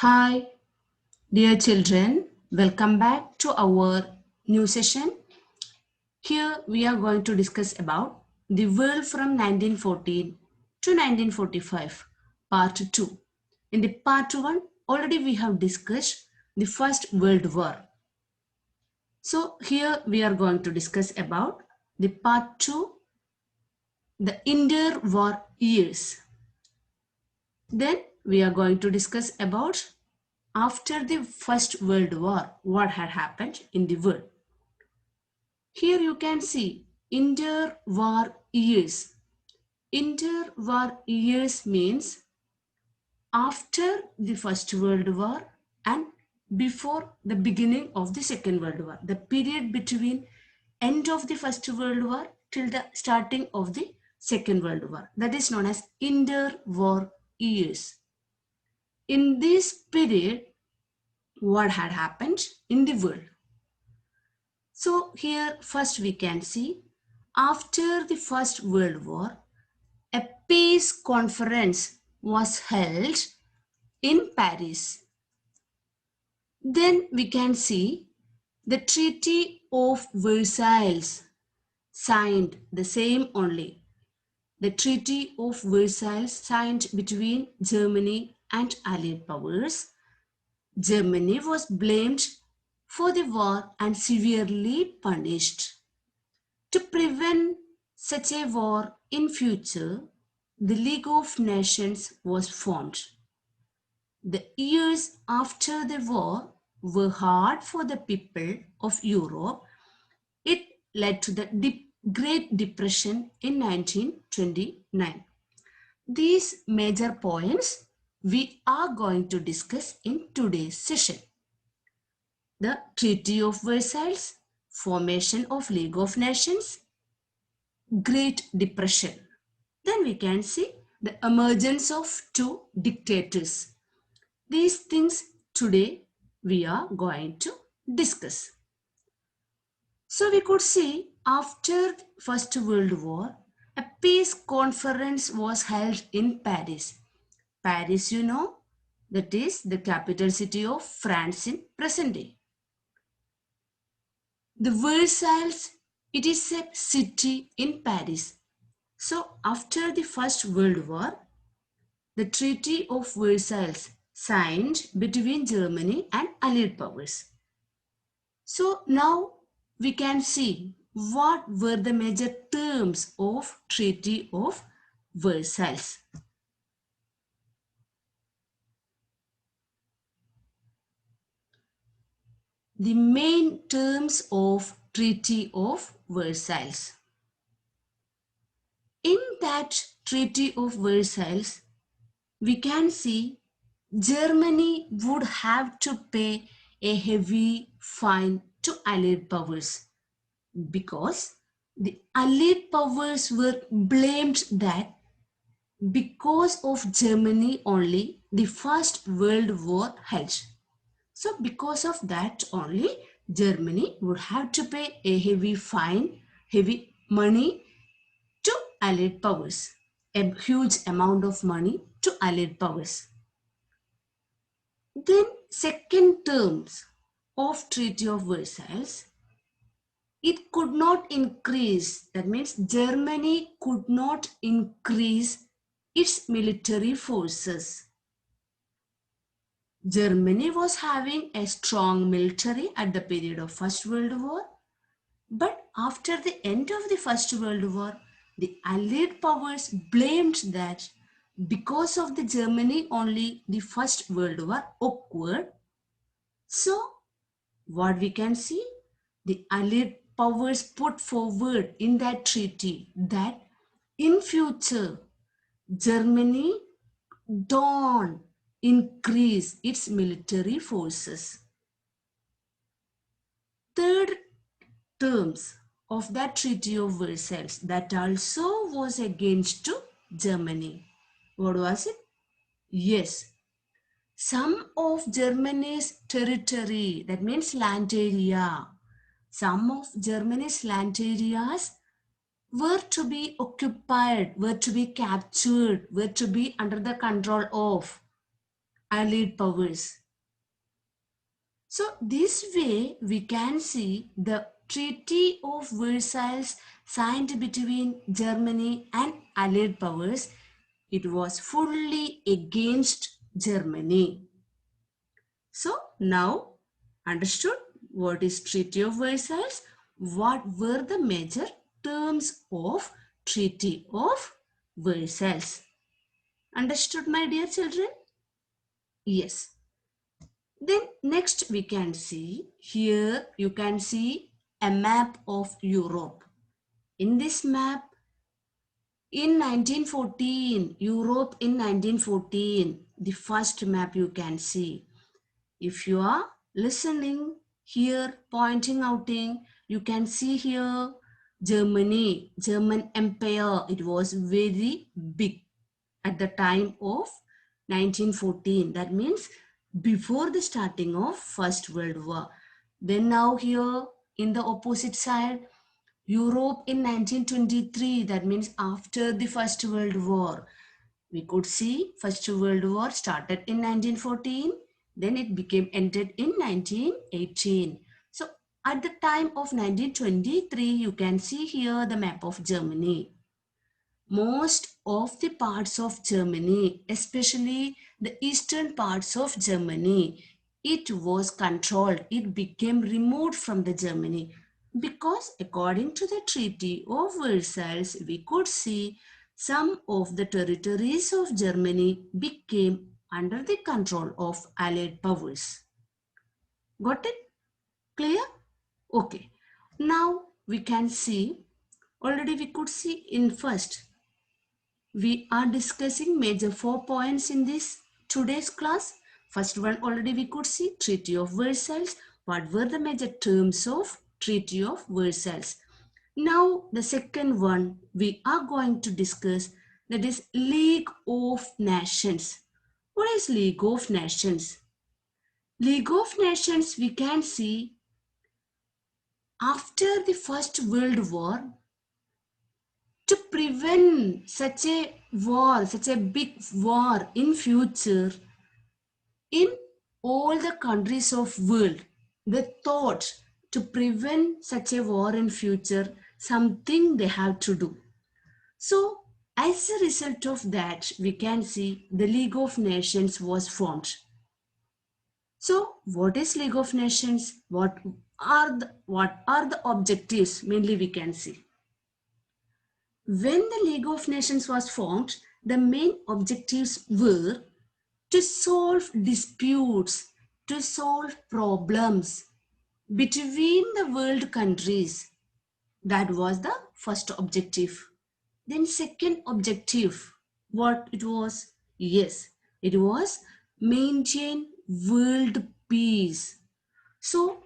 Hi, dear children, welcome back to our new session. Here we are going to discuss about the world from 1914 to 1945, part 2. In the part 1, already we have discussed the First World War. So here we are going to discuss about the part 2, the interwar years. Then we are going to discuss about after the First World War, what had happened in the world. Here you can see interwar years. Interwar years means after the First World War and before the beginning of the Second World War. The period between end of the First World War till the starting of the Second World War. That is known as interwar years. In this period, what had happened in the world? So here first we can see after the First World War, a peace conference was held in Paris. Then we can see the Treaty of Versailles signed, the same only. The Treaty of Versailles signed between Germany and Allied powers. Germany was blamed for the war and severely punished. To prevent such a war in future, the League of Nations was formed. The years after the war were hard for the people of Europe. It led to the Great Depression in 1929. These major points we are going to discuss in today's session. The Treaty of Versailles, formation of League of Nations, Great Depression. Then we can see the emergence of two dictators. These things today we are going to discuss. So we could see after First World War, a peace conference was held in Paris. Paris, you know, that is the capital city of France in present day. The Versailles, it is a city in Paris. So after the First World War, the Treaty of Versailles signed between Germany and Allied powers. So now we can see what were the major terms of Treaty of Versailles. The main terms of Treaty of Versailles. In that Treaty of Versailles, we can see Germany would have to pay a heavy fine to Allied powers because the Allied powers were blamed that because of Germany only the First World War held. So because of that only Germany would have to pay a heavy fine, heavy money to Allied powers, a huge amount of money to Allied powers. Then second terms of Treaty of Versailles, it could not increase, that means Germany could not increase its military forces. Germany was having a strong military at the period of First World War, but after the end of the First World War, the Allied powers blamed that because of the Germany only the First World War occurred. So what we can see, the Allied powers put forward in that treaty that in future Germany don't increase its military forces. Third terms of that Treaty of Versailles that also was against to Germany. What was it? Yes, some of Germany's territory, that means land area, some of Germany's land areas were to be occupied, were to be captured, were to be under the control of Allied powers. So this way we can see the Treaty of Versailles signed between Germany and Allied powers. It was fully against Germany. So now understood what is Treaty of Versailles? What were the major terms of Treaty of Versailles? Understood, my dear children? Yes. Then next we can see, here you can see a map of Europe. In this map, in 1914, Europe in 1914, the first map you can see. If you are listening here, pointing outing, you can see here Germany, German Empire. It was very big at the time of 1914. That means before the starting of First World War. Then now here in the opposite side, Europe in 1923. That means after the First World War. We could see First World War started in 1914, then it became ended in 1918. So at the time of 1923, you can see here the map of Germany. Most of the parts of Germany, especially the eastern parts of Germany, it was controlled. It became removed from the Germany because according to the Treaty of Versailles, we could see some of the territories of Germany became under the control of Allied powers. Got it? Clear? Okay. Now we can see, already we could see in first we are discussing major 4 points in this today's class. First one already we could see Treaty of Versailles. What were the major terms of Treaty of Versailles? Now the second one we are going to discuss, that is League of Nations. What is League of Nations? League of Nations we can see after the First World War, to prevent such a war, such a big war in future, in all the countries of world, they thought to prevent such a war in future, something they have to do. So as a result of that, we can see the League of Nations was formed. So what is League of Nations? What are the objectives? Mainly we can see. When the League of Nations was formed, the main objectives were to solve disputes, to solve problems between the world countries. That was the first objective. Then second objective, what it was? Yes, it was maintain world peace. So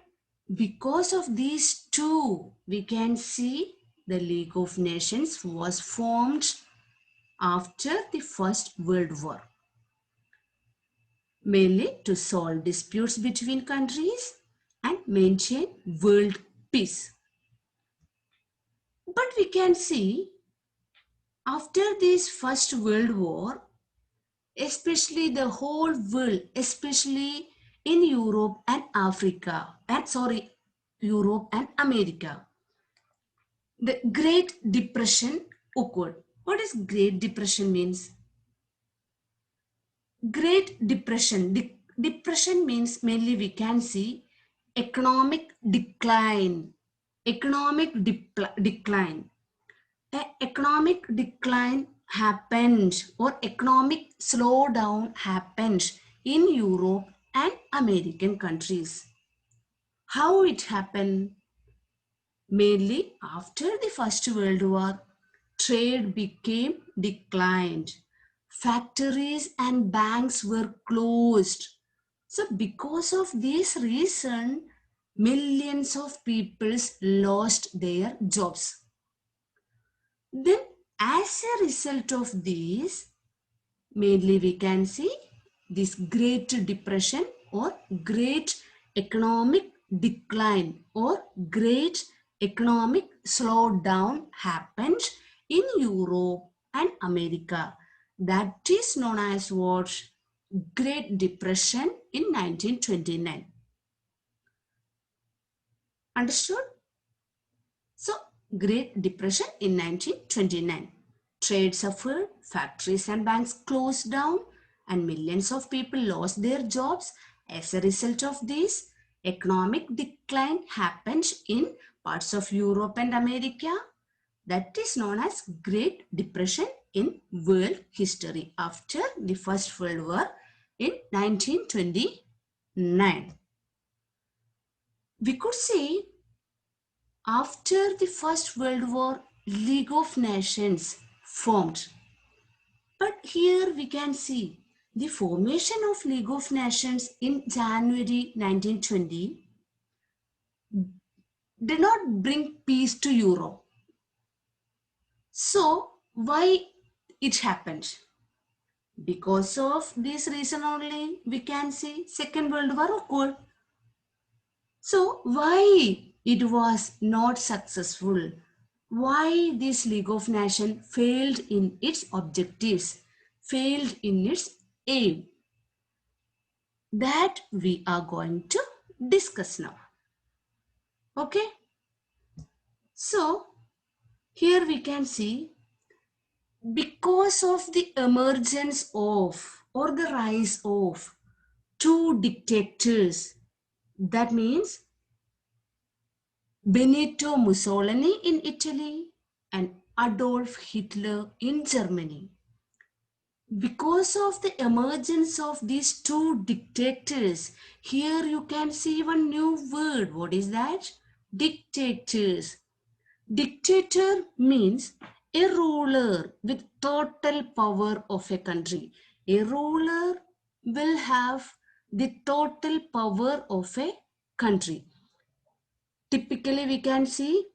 because of these two, we can see the League of Nations was formed after the First World War, mainly to solve disputes between countries and maintain world peace. But we can see after this First World War, especially the whole world, especially in Europe and Europe and America, the Great Depression occurred. What is Great Depression means? Great Depression. Depression means mainly we can see economic decline. Economic decline. Economic decline happened or economic slowdown happened in Europe and American countries. How it happened? Mainly after the First World War, trade became declined. Factories and banks were closed. So because of this reason, millions of people lost their jobs. Then as a result of this, mainly we can see this Great Depression or Great Economic Decline or Great Economic Slowdown happened in Europe and America. That is known as what? Great Depression in 1929. Understood? So, Great Depression in 1929. Trade suffered, factories and banks closed down, and millions of people lost their jobs. As a result of this, economic decline happened in parts of Europe and America. That is known as Great Depression in world history after the First World War in 1929. We could see after the First World War, League of Nations formed. But here we can see the formation of League of Nations in January 1920 did not bring peace to Europe. So why it happened? Because of this reason only we can see Second World War occurred. So why it was not successful? Why this League of Nations failed in its objectives, failed in its aim? That we are going to discuss now. Okay? So here we can see because of the emergence of or the rise of two dictators, that means Benito Mussolini in Italy and Adolf Hitler in Germany. Because of the emergence of these two dictators, here you can see one new word. What is that? Dictators. Dictator means a ruler with total power of a country. A ruler will have the total power of a country. Typically, we can see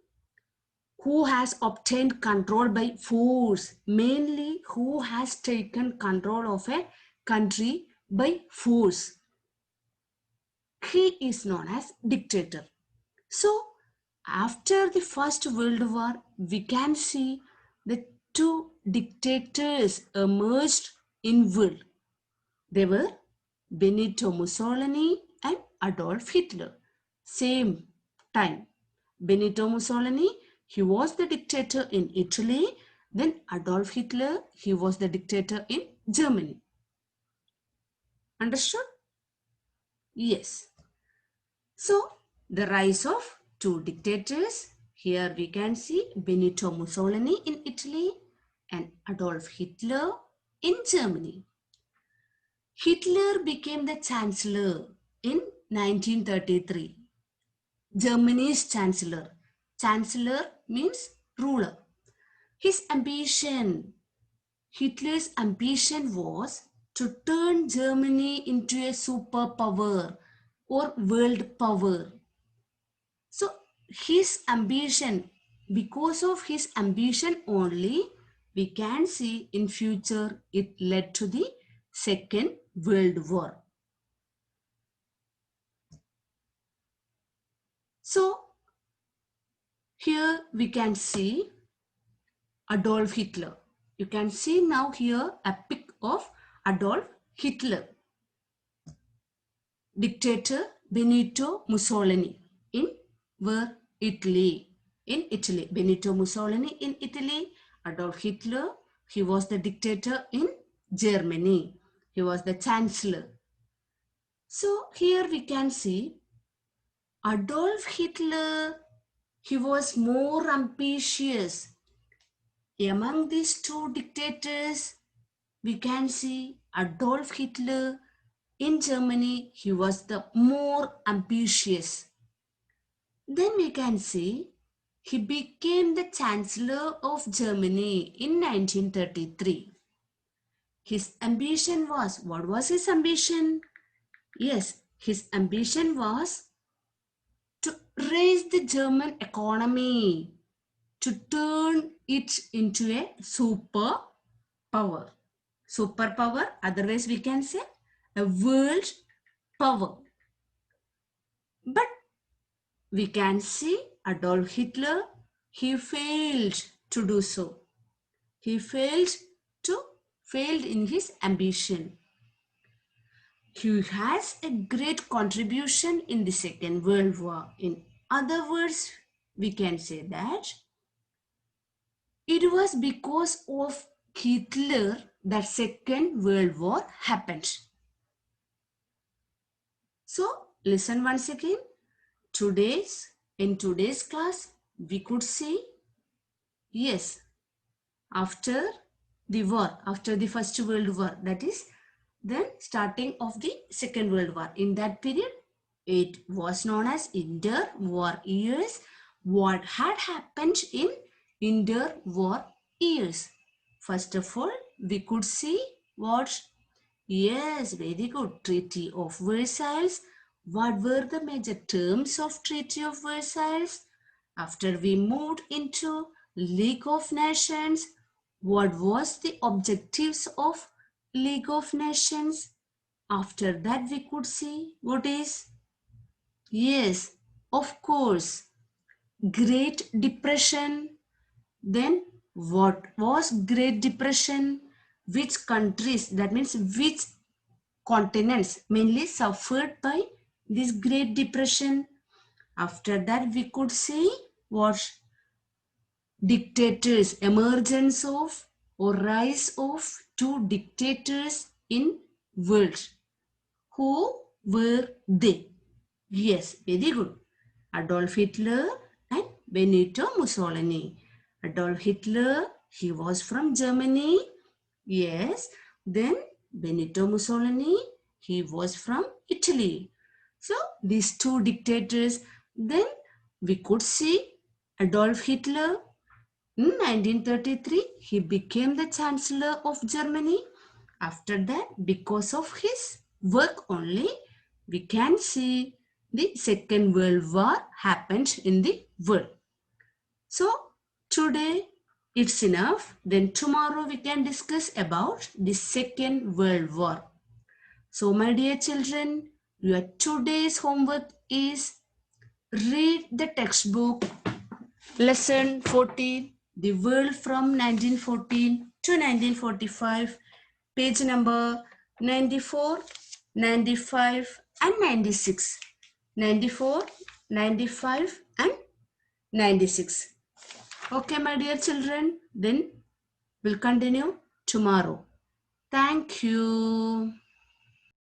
who has obtained control by force, mainly who has taken control of a country by force. He is known as dictator. So, after the First World War, we can see the two dictators emerged in world. They were Benito Mussolini and Adolf Hitler. Same time. Benito Mussolini, he was the dictator in Italy. Then Adolf Hitler, he was the dictator in Germany. Understood? Yes. So, the rise of two dictators. Here we can see Benito Mussolini in Italy and Adolf Hitler in Germany. Hitler became the chancellor in 1933. Germany's chancellor. Chancellor means ruler. His ambition, Hitler's ambition was to turn Germany into a superpower or world power. So his ambition, because of his ambition only, we can see in future it led to the Second World War. So here we can see Adolf Hitler. You can see now here a pic of Adolf Hitler. Dictator Benito Mussolini in where Italy. In Italy, Benito Mussolini in Italy, Adolf Hitler, he was the dictator in Germany. He was the chancellor. So here we can see Adolf Hitler, he was more ambitious. Among these two dictators, we can see Adolf Hitler in Germany, he was the more ambitious. Then we can see he became the Chancellor of Germany in 1933. His ambition was, what was his ambition? Yes, his ambition was to raise the German economy, to turn it into a superpower. Superpower, otherwise we can say a world power. But we can see Adolf Hitler, he failed to do so. He failed in his ambition. he has a great contribution in the Second World War. In other words, we can say that it was because of Hitler that Second World War happened. So listen once again. In today's class, we could see, yes, after the war, after the First World War, that is then starting of the Second World War. In that period, it was known as interwar years. What had happened in interwar years? First of all, we could see what? Yes, very good. Treaty of Versailles. What were the major terms of Treaty of Versailles? After we moved into League of Nations, what was the objectives of League of Nations? After that we could see what is? Yes, of course, Great Depression. Then what was Great Depression? Which countries, that means which continents mainly suffered by this Great Depression? After that we could see what? Dictators, emergence of or rise of two dictators in world. Who were they? Yes, very good. Adolf Hitler and Benito Mussolini. Adolf Hitler, he was from Germany. Yes. Then Benito Mussolini, he was from Italy. So these two dictators. Then we could see Adolf Hitler. In 1933, he became the Chancellor of Germany. After that, because of his work only, we can see the Second World War happened in the world. So today it's enough. Then tomorrow we can discuss about the Second World War. So my dear children, your today's homework is read the textbook lesson 14, The World from 1914 to 1945, page number 94, 95 and 96. 94, 95 and 96. Okay, my dear children, then we'll continue tomorrow. Thank you.